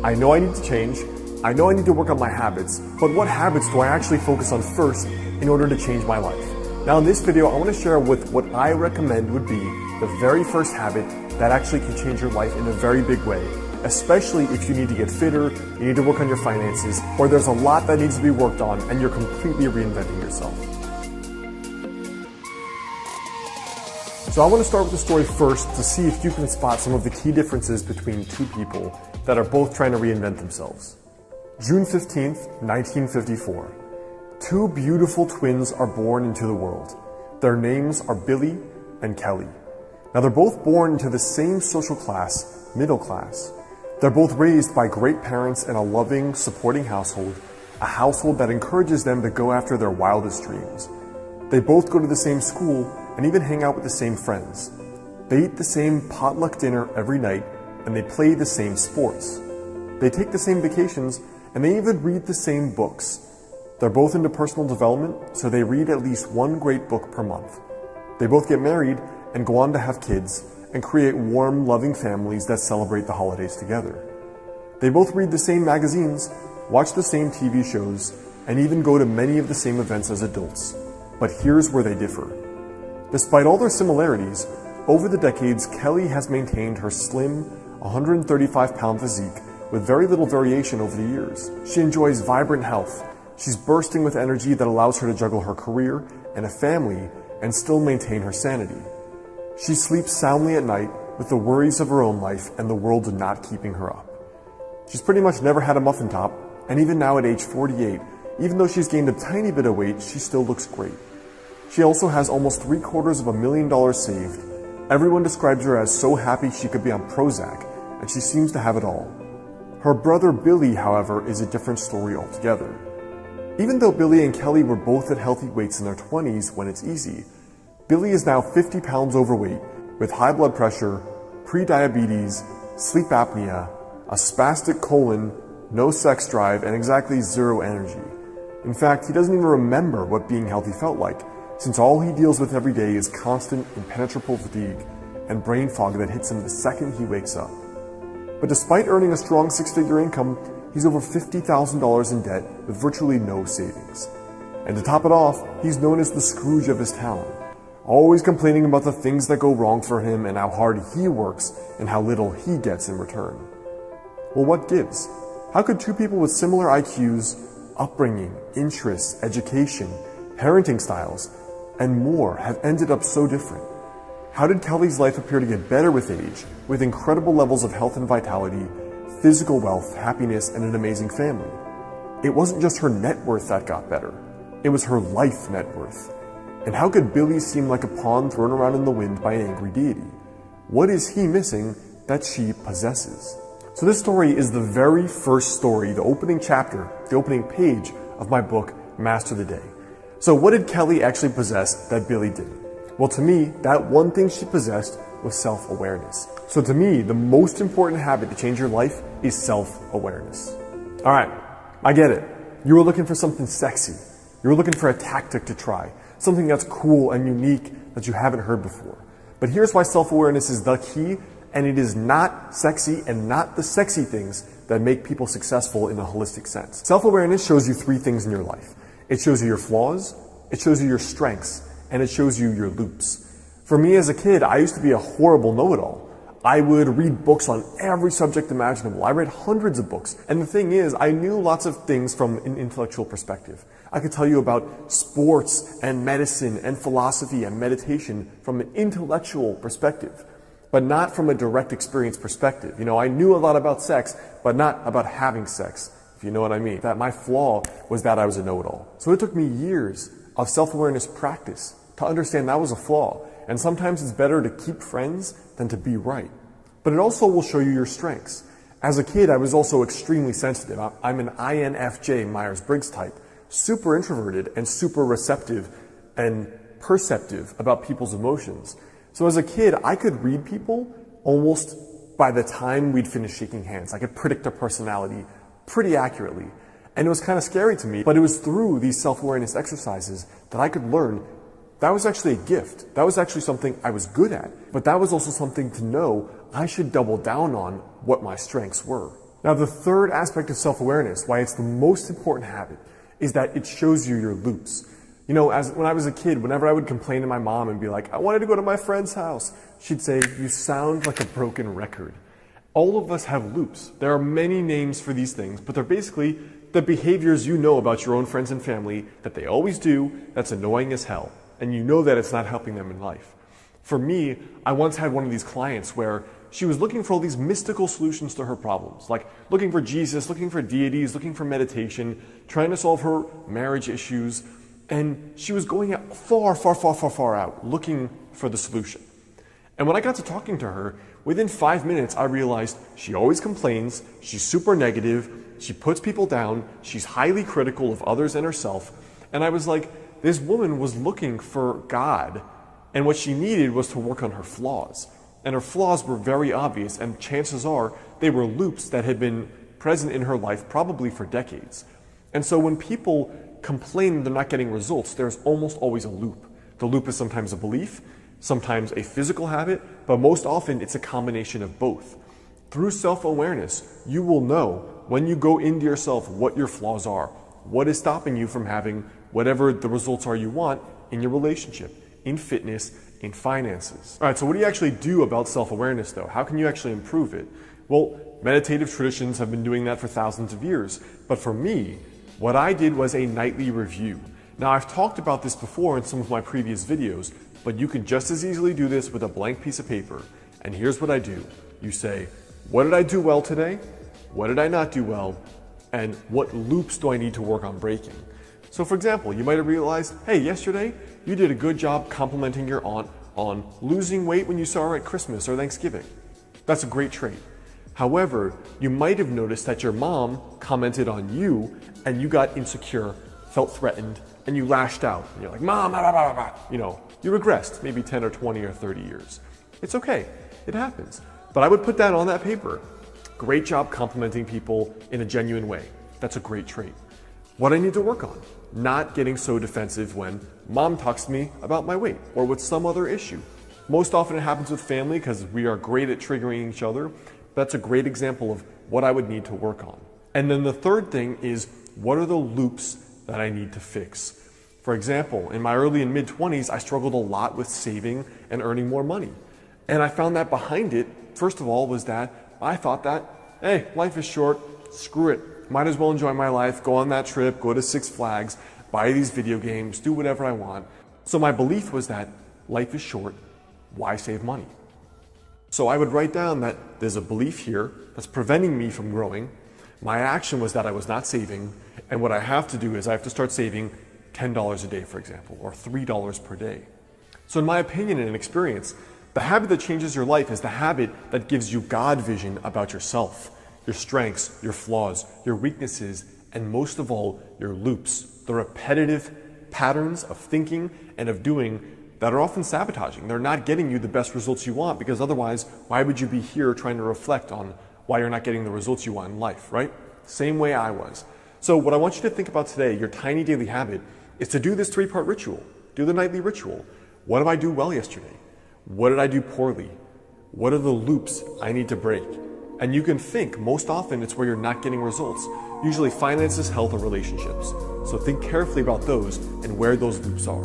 I know I need to change, I know I need to work on my habits, but what habits do I actually focus on first in order to change my life? Now in this video, I want to share what I recommend would be the very first habit that actually can change your life in a very big way, especially if you need to get fitter, you need to work on your finances, or there's a lot that needs to be worked on and you're completely reinventing yourself. So I want to start with the story first to see if you can spot some of the key differences between two people that are both trying to reinvent themselves. June 15th, 1954. Two beautiful twins are born into the world. Their names are Billy and Kelly. Now they're both born into the same social class, middle class. They're both raised by great parents in a loving, supporting household, a household that encourages them to go after their wildest dreams. They both go to the same school and even hang out with the same friends. They eat the same potluck dinner every night and they play the same sports. They take the same vacations and they even read the same books. They're both into personal development, so they read at least one great book per month. They both get married and go on to have kids and create warm, loving families that celebrate the holidays together. They both read the same magazines, watch the same TV shows, and even go to many of the same events as adults. But here's where they differ. Despite all their similarities, over the decades, Kelly has maintained her slim, 135-pound physique with very little variation over the years. She enjoys vibrant health. She's bursting with energy that allows her to juggle her career and a family and still maintain her sanity. She sleeps soundly at night with the worries of her own life and the world not keeping her up. She's pretty much never had a muffin top, and even now at age 48, even though she's gained a tiny bit of weight, she still looks great. She also has almost $750,000 saved. Everyone describes her as so happy she could be on Prozac, and she seems to have it all. Her brother Billy, however, is a different story altogether. Even though Billy and Kelly were both at healthy weights in their 20s when it's easy, Billy is now 50 pounds overweight with high blood pressure, pre-diabetes, sleep apnea, a spastic colon, no sex drive, and exactly zero energy. In fact, he doesn't even remember what being healthy felt like, since all he deals with every day is constant, impenetrable fatigue and brain fog that hits him the second he wakes up. But despite earning a strong six-figure income, he's over $50,000 in debt with virtually no savings. And to top it off, he's known as the Scrooge of his town, always complaining about the things that go wrong for him and how hard he works and how little he gets in return. Well, what gives? How could two people with similar IQs, upbringing, interests, education, parenting styles, and more have ended up so different? How did Kelly's life appear to get better with age, with incredible levels of health and vitality, physical wealth, happiness, and an amazing family? It wasn't just her net worth that got better. It was her life net worth. And how could Billy seem like a pawn thrown around in the wind by an angry deity? What is he missing that she possesses? So this story is the very first story, the opening chapter, the opening page of my book, Master the Day. So what did Kelly actually possess that Billy didn't? Well, to me, that one thing she possessed was self-awareness. So to me, the most important habit to change your life is self-awareness. All right, I get it. You were looking for something sexy. You were looking for a tactic to try, something that's cool and unique that you haven't heard before. But here's why self-awareness is the key, and it is not sexy and not the sexy things that make people successful in a holistic sense. Self-awareness shows you three things in your life. It shows you your flaws, it shows you your strengths, and it shows you your loops. For me as a kid, I used to be a horrible know-it-all. I would read books on every subject imaginable. I read hundreds of books. And the thing is, I knew lots of things from an intellectual perspective. I could tell you about sports and medicine and philosophy and meditation from an intellectual perspective, but not from a direct experience perspective. You know, I knew a lot about sex, but not about having sex, if you know what I mean. That my flaw was that I was a know-it-all. So it took me years of self-awareness practice to understand that was a flaw. And sometimes it's better to keep friends than to be right. But it also will show you your strengths. As a kid, I was also extremely sensitive. I'm an INFJ Myers-Briggs type, super introverted and super receptive and perceptive about people's emotions. So as a kid, I could read people almost by the time we'd finish shaking hands. I could predict their personality pretty accurately. And it was kind of scary to me, but it was through these self-awareness exercises that I could learn that was actually a gift. That was actually something I was good at. But that was also something to know I should double down on what my strengths were. Now, the third aspect of self-awareness, why it's the most important habit, is that it shows you your loops. You know, when I was a kid, whenever I would complain to my mom and be like, I wanted to go to my friend's house, she'd say, you sound like a broken record. All of us have loops. There are many names for these things, but they're basically the behaviors you know about your own friends and family that they always do that's annoying as hell, and you know that it's not helping them in life. For me, I once had one of these clients where she was looking for all these mystical solutions to her problems, like looking for Jesus, looking for deities, looking for meditation, trying to solve her marriage issues, and she was going out far out looking for the solution. And when I got to talking to her, within 5 minutes, I realized she always complains, she's super negative, she puts people down, she's highly critical of others and herself. And I was like, this woman was looking for God, and what she needed was to work on her flaws. And her flaws were very obvious, and chances are they were loops that had been present in her life probably for decades. And so when people complain they're not getting results, there's almost always a loop. The loop is sometimes a belief, sometimes a physical habit, but most often it's a combination of both. Through self-awareness, you will know when you go into yourself what your flaws are, what is stopping you from having whatever the results are you want in your relationship, in fitness, in finances. All right, so what do you actually do about self-awareness though? How can you actually improve it? Well, meditative traditions have been doing that for thousands of years, but for me, what I did was a nightly review. Now, I've talked about this before in some of my previous videos, but you can just as easily do this with a blank piece of paper. And here's what I do. You say, what did I do well today? What did I not do well? And what loops do I need to work on breaking? So for example, you might have realized, hey, yesterday you did a good job complimenting your aunt on losing weight when you saw her at Christmas or Thanksgiving. That's a great trait. However, you might have noticed that your mom commented on you and you got insecure, felt threatened, and you lashed out. And you're like, Mom, blah, blah, blah, blah. You know, you regressed maybe 10 or 20 or 30 years. It's okay, it happens. But I would put that on that paper. Great job complimenting people in a genuine way. That's a great trait. What I need to work on, not getting so defensive when mom talks to me about my weight or with some other issue. Most often it happens with family because we are great at triggering each other. That's a great example of what I would need to work on. And then the third thing is, what are the loops that I need to fix? For example, in my early and mid-20s, I struggled a lot with saving and earning more money. And I found that behind it, first of all, was that I thought that, hey, life is short, screw it. Might as well enjoy my life, go on that trip, go to Six Flags, buy these video games, do whatever I want. So my belief was that life is short, why save money? So I would write down that there's a belief here that's preventing me from growing. My action was that I was not saving, and what I have to do is I have to start saving $10 a day, for example, or $3 per day. So in my opinion and experience, the habit that changes your life is the habit that gives you God vision about yourself, your strengths, your flaws, your weaknesses, and most of all, your loops, the repetitive patterns of thinking and of doing that are often sabotaging. They're not getting you the best results you want, because otherwise, why would you be here trying to reflect on why you're not getting the results you want in life, right? Same way I was. So what I want you to think about today, your tiny daily habit, is to do this 3-part ritual. Do the nightly ritual. What did I do well yesterday? What did I do poorly? What are the loops I need to break? And you can think, most often it's where you're not getting results. Usually finances, health, or relationships. So think carefully about those and where those loops are.